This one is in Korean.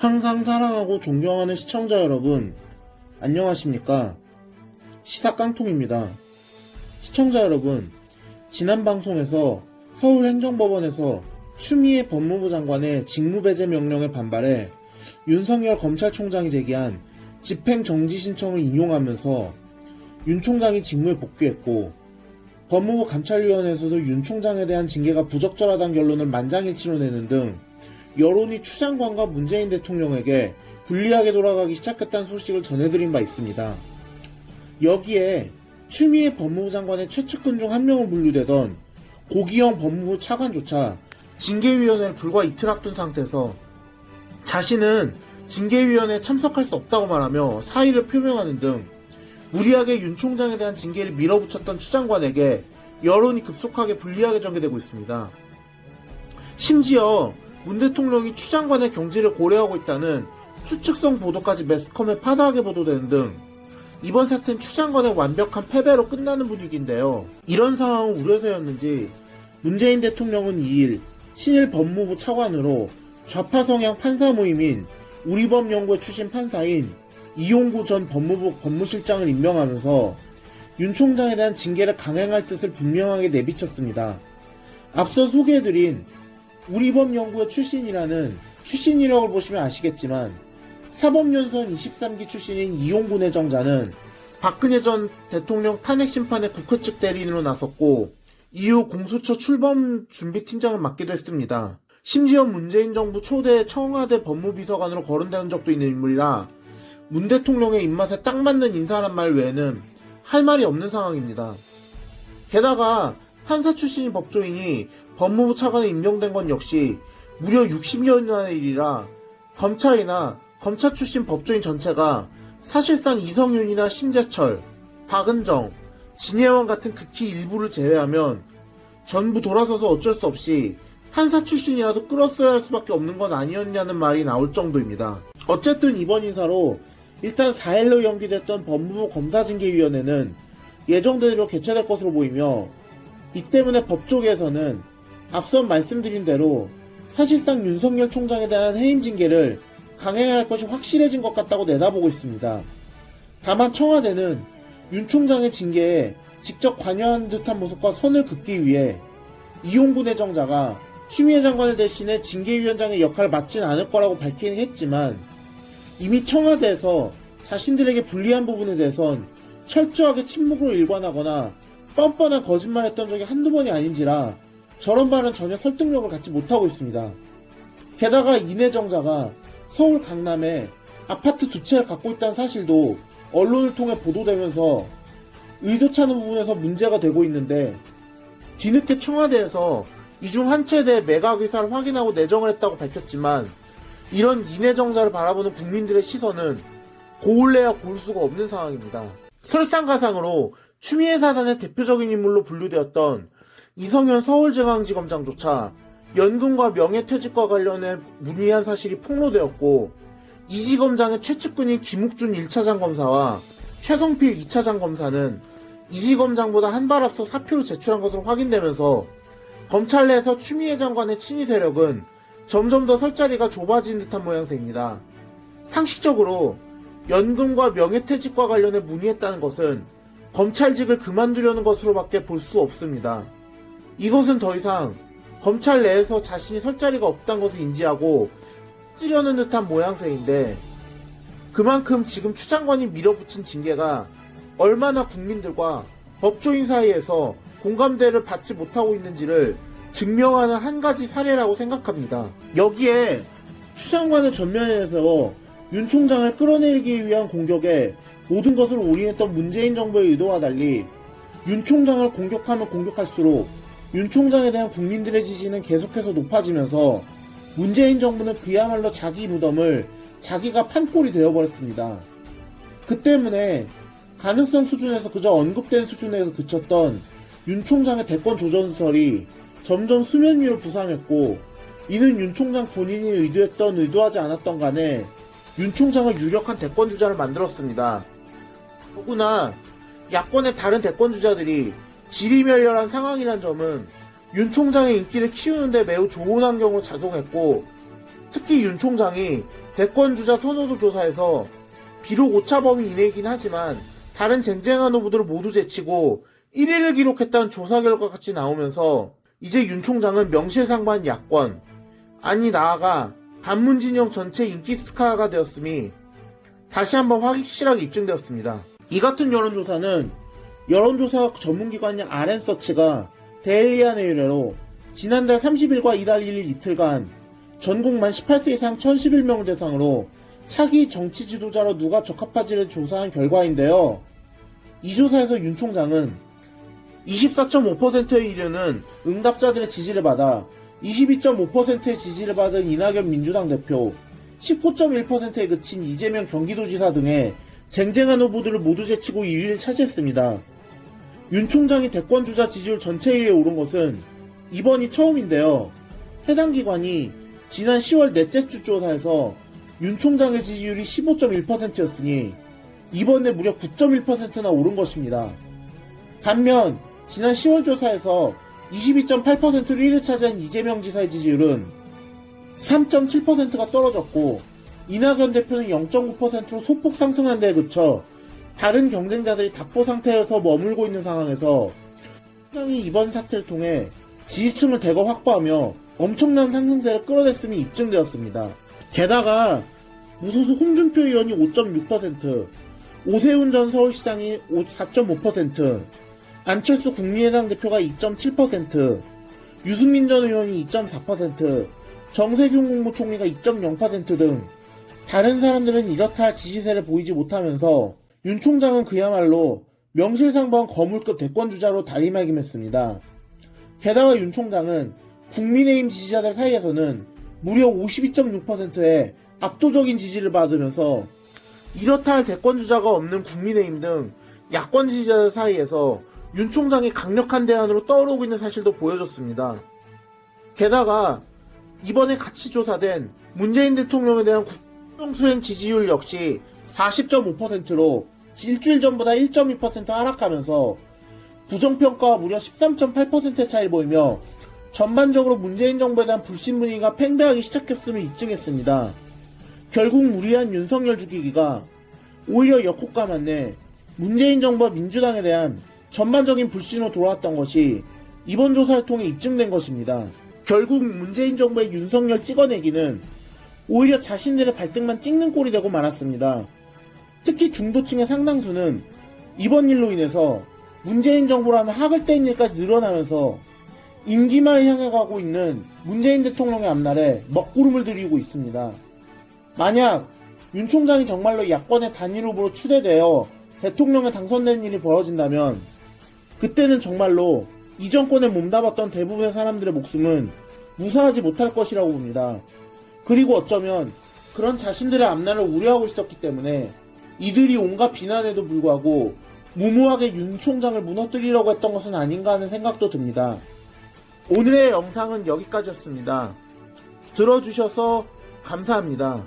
항상 사랑하고 존경하는 시청자 여러분, 안녕하십니까? 시사깡통입니다. 시청자 여러분, 지난 방송에서 서울행정법원에서 추미애 법무부 장관의 직무배제 명령에 반발해 윤석열 검찰총장이 제기한 집행정지 신청을 인용하면서 윤 총장이 직무에 복귀했고, 법무부 감찰위원회에서도 윤 총장에 대한 징계가 부적절하다는 결론을 만장일치로 내는 등 여론이 추 장관과 문재인 대통령에게 불리하게 돌아가기 시작했다는 소식을 전해드린 바 있습니다. 여기에 추미애 법무부 장관의 최측근 중 한 명으로 분류되던 고기영 법무부 차관조차 징계위원회를 불과 이틀 앞둔 상태에서 자신은 징계위원회에 참석할 수 없다고 말하며 사의를 표명하는 등 무리하게 윤 총장에 대한 징계를 밀어붙였던 추 장관에게 여론이 급속하게 불리하게 전개되고 있습니다. 심지어 문 대통령이 추 장관의 경질을 고려하고 있다는 추측성 보도까지 매스컴에 파다하게 보도되는 등 이번 사태는 추 장관의 완벽한 패배로 끝나는 분위기인데요. 이런 상황을 우려서였는지 문재인 대통령은 2일 신일 법무부 차관으로 좌파 성향 판사 모임인 우리법연구회 출신 판사인 이용구 전 법무부 법무실장을 임명하면서 윤 총장에 대한 징계를 강행할 뜻을 분명하게 내비쳤습니다. 앞서 소개해드린 우리법연구회 출신이라고 보시면 아시겠지만 사법연수원 23기 출신인 이용구 내정자는 박근혜 전 대통령 탄핵 심판의 국회 측 대리인으로 나섰고 이후 공수처 출범 준비팀장을 맡기도 했습니다. 심지어 문재인 정부 초대 청와대 법무비서관으로 거론되는 적도 있는 인물이라 문 대통령의 입맛에 딱 맞는 인사란 말 외에는 할 말이 없는 상황입니다. 게다가 판사 출신인 법조인이 법무부 차관에 임명된 건 역시 무려 60년 만의 일이라 검찰이나 검찰 출신 법조인 전체가 사실상 이성윤이나 심재철, 박은정, 진혜원 같은 극히 일부를 제외하면 전부 돌아서서 어쩔 수 없이 판사 출신이라도 끌었어야 할 수밖에 없는 건 아니었냐는 말이 나올 정도입니다. 어쨌든 이번 인사로 일단 4일로 연기됐던 법무부 검사징계위원회는 예정대로 개최될 것으로 보이며 이 때문에 법 쪽에서는 앞서 말씀드린 대로 사실상 윤석열 총장에 대한 해임 징계를 강행해야 할 것이 확실해진 것 같다고 내다보고 있습니다. 다만 청와대는 윤 총장의 징계에 직접 관여한 듯한 모습과 선을 긋기 위해 이용구 내정자가 추미애 장관을 대신해 징계위원장의 역할을 맡진 않을 거라고 밝히긴 했지만 이미 청와대에서 자신들에게 불리한 부분에 대해선 철저하게 침묵으로 일관하거나 뻔뻔한 거짓말했던 적이 한두 번이 아닌지라 저런 말은 전혀 설득력을 갖지 못하고 있습니다. 게다가 이 내정자가 서울 강남에 아파트 2채를 갖고 있다는 사실도 언론을 통해 보도되면서 의도치 않은 부분에서 문제가 되고 있는데 뒤늦게 청와대에서 이 중 한 채에 대해 매각 의사를 확인하고 내정을 했다고 밝혔지만 이런 이내정자를 바라보는 국민들의 시선은 고울래야 고울 수가 없는 상황입니다. 설상가상으로 추미애 사단의 대표적인 인물로 분류되었던 이성현 서울중앙지검장조차 연금과 명예퇴직과 관련해 문의한 사실이 폭로되었고 이 지검장의 최측근인 김욱준 1차장 검사와 최성필 2차장 검사는 이 지검장보다 한 발 앞서 사표를 제출한 것으로 확인되면서 검찰 내에서 추미애 장관의 친위 세력은 점점 더 설 자리가 좁아지는 듯한 모양새입니다. 상식적으로 연금과 명예퇴직과 관련해 문의했다는 것은 검찰직을 그만두려는 것으로밖에 볼 수 없습니다. 이것은 더 이상 검찰 내에서 자신이 설 자리가 없다는 것을 인지하고 찌려는 듯한 모양새인데 그만큼 지금 추 장관이 밀어붙인 징계가 얼마나 국민들과 법조인 사이에서 공감대를 받지 못하고 있는지를 증명하는 한 가지 사례라고 생각합니다. 여기에 추 장관의 전면에서 윤 총장을 끌어내리기 위한 공격에 모든 것을 올인했던 문재인 정부의 의도와 달리 윤 총장을 공격하면 공격할수록 윤 총장에 대한 국민들의 지지는 계속해서 높아지면서 문재인 정부는 그야말로 자기 무덤을 자기가 판 꼴이 되어버렸습니다. 그 때문에 가능성 수준에서 그저 언급된 수준에서 그쳤던 윤 총장의 대권 조전설이 점점 수면 위로 부상했고 이는 윤 총장 본인이 의도했던 의도하지 않았던 간에 윤 총장을 유력한 대권 주자를 만들었습니다. 더구나 야권의 다른 대권 주자들이 지리멸렬한 상황이란 점은 윤 총장의 인기를 키우는데 매우 좋은 환경으로 작용했고 특히 윤 총장이 대권주자 선호도 조사에서 비록 오차범위 이내이긴 하지만 다른 쟁쟁한 후보들을 모두 제치고 1위를 기록했다는 조사 결과같이 나오면서 이제 윤 총장은 명실상부한 야권, 아니 나아가 반문 진영 전체 인기 스타가 되었음이 다시 한번 확실하게 입증되었습니다. 이 같은 여론조사는 여론조사 전문기관인 RN서치가 데일리안의 의뢰로 지난달 30일과 이달 1일 이틀간 전국 만 18세 이상 1011명을 대상으로 차기 정치 지도자로 누가 적합한지를 조사한 결과인데요. 이 조사에서 윤 총장은 24.5%에 이르는 응답자들의 지지를 받아 22.5%의 지지를 받은 이낙연 민주당 대표, 19.1%에 그친 이재명 경기도지사 등의 쟁쟁한 후보들을 모두 제치고 2위를 차지했습니다. 윤 총장이 대권주자 지지율 전체 1위에 오른 것은 이번이 처음인데요. 해당 기관이 지난 10월 넷째 주 조사에서 윤 총장의 지지율이 15.1%였으니 이번에 무려 9.1%나 오른 것입니다. 반면 지난 10월 조사에서 22.8%를 1위를 차지한 이재명 지사의 지지율은 3.7%가 떨어졌고 이낙연 대표는 0.9%로 소폭 상승한 데에 그쳐 다른 경쟁자들이 답보 상태에서 머물고 있는 상황에서 총장이 이번 사태를 통해 지지층을 대거 확보하며 엄청난 상승세를 끌어냈음이 입증되었습니다. 게다가 무소속 홍준표 의원이 5.6%, 오세훈 전 서울시장이 4.5%, 안철수 국민의당 대표가 2.7%, 유승민 전 의원이 2.4%, 정세균 국무총리가 2.0% 등 다른 사람들은 이렇다 할 지지세를 보이지 못하면서 윤 총장은 그야말로 명실상부한 거물급 대권주자로 다리매김했습니다. 게다가 윤 총장은 국민의힘 지지자들 사이에서는 무려 52.6%의 압도적인 지지를 받으면서 이렇다 할 대권주자가 없는 국민의힘 등 야권 지지자들 사이에서 윤 총장이 강력한 대안으로 떠오르고 있는 사실도 보여줬습니다. 게다가 이번에 같이 조사된 문재인 대통령에 대한 국정수행 지지율 역시 40.5%로 일주일 전보다 1.2% 하락하면서 부정평가와 무려 13.8%의 차이를 보이며 전반적으로 문재인 정부에 대한 불신 분위기가 팽배하기 시작했음을 입증했습니다. 결국 무리한 윤석열 죽이기가 오히려 역효과 맞네 문재인 정부와 민주당에 대한 전반적인 불신으로 돌아왔던 것이 이번 조사를 통해 입증된 것입니다. 결국 문재인 정부의 윤석열 찍어내기는 오히려 자신들의 발등만 찍는 꼴이 되고 말았습니다. 특히 중도층의 상당수는 이번 일로 인해서 문재인 정부라는 학을 떼인 일까지 늘어나면서 임기만을 향해 가고 있는 문재인 대통령의 앞날에 먹구름을 들이고 있습니다. 만약 윤 총장이 정말로 야권의 단일 후보로 추대되어 대통령에 당선된 일이 벌어진다면 그때는 정말로 이 정권에 몸담았던 대부분의 사람들의 목숨은 무사하지 못할 것이라고 봅니다. 그리고 어쩌면 그런 자신들의 앞날을 우려하고 있었기 때문에 이들이 온갖 비난에도 불구하고 무모하게 윤 총장을 무너뜨리려고 했던 것은 아닌가 하는 생각도 듭니다. 오늘의 영상은 여기까지였습니다. 들어주셔서 감사합니다.